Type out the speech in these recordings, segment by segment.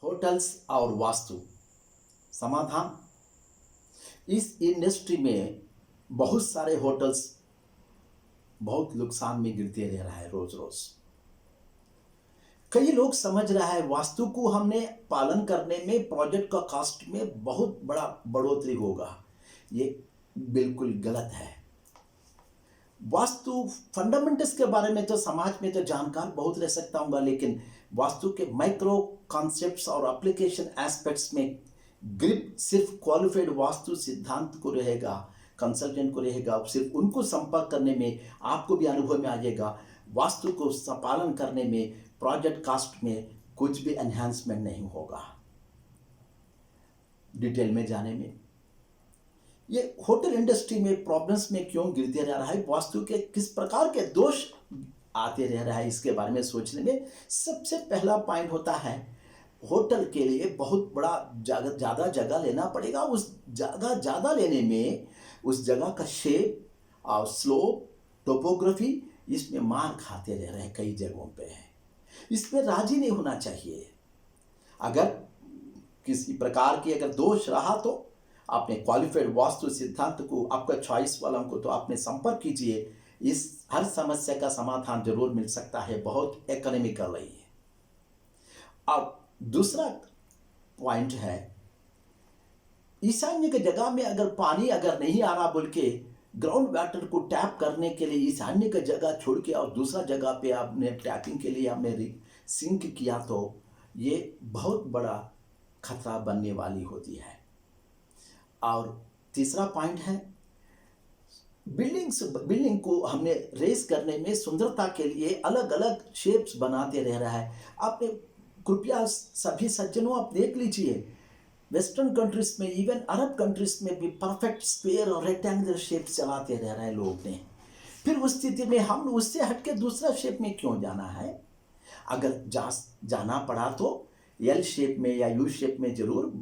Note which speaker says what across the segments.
Speaker 1: Hotels और वास्तु समाधान। इस इंडस्ट्री में बहुत सारे होटल्स बहुत नुकसान में गिरते रह रहा है रोज रोज। कई लोग समझ रहा है वास्तु को हमने पालन करने में प्रोजेक्ट का कॉस्ट में बहुत बड़ा बढ़ोतरी होगा। ये बिल्कुल गलत है। वास्तु फंडामेंटल्स के बारे में तो समाज में तो जानकार बहुत रह सकता हूँ, लेकिन वास्तु के माइक्रो कॉन्सेप्ट्स और एप्लीकेशन एस्पेक्ट्स में ग्रिप सिर्फ क्वालिफाइड वास्तु सिद्धांत को रहेगा, कंसल्टेंट को रहेगा। सिर्फ उनको संपर्क करने में आपको भी अनुभव में आ जाएगा। वास्तु को पालन करने में प्रोजेक्ट कॉस्ट में कुछ भी एनहांसमेंट नहीं होगा। डिटेल में जाने में ये होटल इंडस्ट्री में प्रॉब्लम्स में क्यों गिरते रह रहा है, वास्तु के किस प्रकार के दोष आते रह रहा है, इसके बारे में सोचने में सबसे पहला पॉइंट होता है होटल के लिए बहुत बड़ा ज़्यादा जगह लेना पड़ेगा। उस जगह ज़्यादा लेने में उस जगह का शेप और स्लोप टोपोग्राफी इसमें मार खाते रह रहे हैं कई जगहों पे है। इसमें राजी नहीं होना चाहिए। अगर किसी प्रकार की अगर दोष रहा तो आपने क्वालिफाइड वास्तु सिद्धांत को, आपका चॉइस वालों को तो आपने संपर्क कीजिए। इस हर समस्या का समाधान जरूर मिल सकता है, बहुत इकोनॉमिकल है। अब दूसरा पॉइंट है ईशान्य की जगह में अगर पानी अगर नहीं आ रहा बोल के ग्राउंड वाटर को टैप करने के लिए ईशान्य की जगह छोड़ के और दूसरा जगह पे आपने टैपिंग के लिए आपने सिंक किया तो ये बहुत बड़ा खतरा बनने वाली होती है। और तीसरा पॉइंट है बिल्डिंग को हमने रेस करने में सुंदरता के लिए अलग अलग शेप्स बनाते रह रहा है। आपने कृपया सभी सज्जनों आप देख लीजिए, वेस्टर्न कंट्रीज में इवन अरब कंट्रीज में भी परफेक्ट स्क्वायर और रेक्टेंगुलर शेप चलाते रह रहे हैं लोग ने। फिर उस स्थिति में हम उससे हटके दूसरा शेप में क्यों जाना है? अगर जाना पड़ा तो एल शेप में या यू शेप में जरूर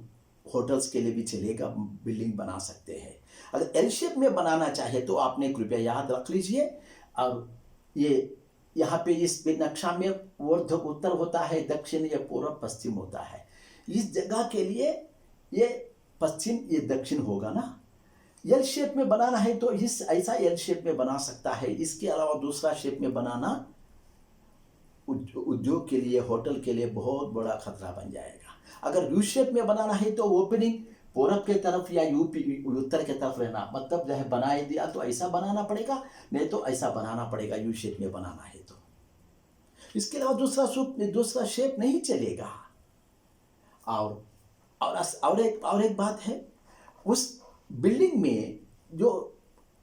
Speaker 1: होटल्स के लिए भी चलेगा, बिल्डिंग बना सकते हैं। अगर एल शेप में बनाना चाहे तो आपने कृपया याद रख लीजिए। और ये यहाँ पे इस नक्शा में ऊर्ध्व उत्तर होता है, दक्षिण या पूर्व पश्चिम होता है। इस जगह के लिए ये पश्चिम ये दक्षिण होगा ना। एल शेप में बनाना है तो इस ऐसा एल शेप में बना सकता है। इसके अलावा दूसरा शेप में बनाना उद्योग के लिए, होटल के लिए बहुत बड़ा खतरा बन जाएगा। अगर यू शेप में बनाना है तो ओपनिंग पूरब के तरफ या यूपी उत्तर के तरफ रहना, मतलब जो है बनाए दिया तो ऐसा बनाना पड़ेगा, नहीं तो ऐसा बनाना पड़ेगा यू शेप में बनाना है तो। इसके अलावा दूसरा शेप नहीं चलेगा। और एक बात है, उस बिल्डिंग में जो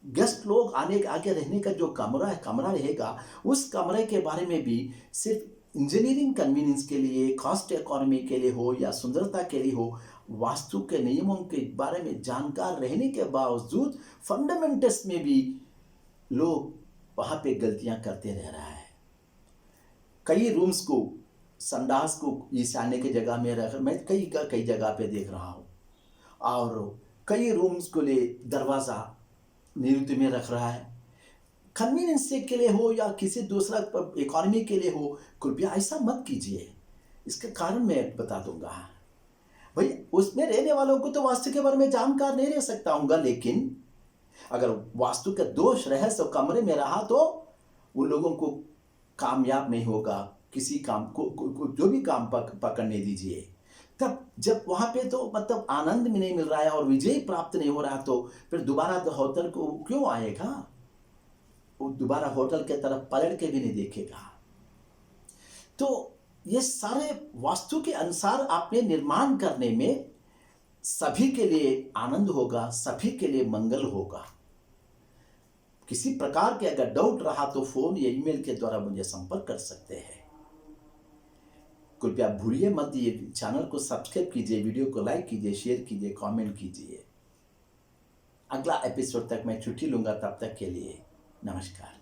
Speaker 1: गेस्ट लोग आगे रहने का जो कमरा रहेगा, उस कमरे के बारे में भी सिर्फ इंजीनियरिंग कन्वीनियंस के लिए, कॉस्ट इकोनॉमी के लिए हो या सुंदरता के लिए हो, वास्तु के नियमों के बारे में जानकार रहने के बावजूद फंडामेंटल्स में भी लोग वहाँ पे गलतियाँ करते रह रहा है। कई रूम्स को, संडास को ईशान्य की जगह में रख, मैं कई जगह पे देख रहा हूँ। और कई रूम्स को ले दरवाज़ा नैऋत्य में रख रहा है, कन्वीनियंस के लिए हो या किसी दूसरा इकोनॉमी के लिए हो। कृपया ऐसा मत कीजिए। इसके कारण मैं बता दूंगा भाई, उसमें रहने वालों को तो वास्तु के बारे में जानकार नहीं रह सकता हूँ, लेकिन अगर वास्तु का दोष रहस्य कमरे में रहा तो उन लोगों को कामयाब नहीं होगा। किसी काम को जो भी काम पकड़ने दीजिए। तब जब वहाँ पे तो मतलब आनंद में नहीं मिल रहा है और विजय प्राप्त नहीं हो रहा, तो फिर दोबारा तो होटल को क्यों आएगा? वो दोबारा होटल के तरफ पलट के भी नहीं देखेगा। तो ये सारे वास्तु के अनुसार आपने निर्माण करने में सभी के लिए आनंद होगा, सभी के लिए मंगल होगा। किसी प्रकार के अगर डाउट रहा तो फोन या ईमेल के द्वारा मुझे संपर्क कर सकते हैं। कृपया भूलिए मत, ये चैनल को सब्सक्राइब कीजिए, वीडियो को लाइक कीजिए, शेयर कीजिए, कमेंट कीजिए। अगला एपिसोड तक मैं छुट्टी लूंगा, तब तक के लिए नमस्कार।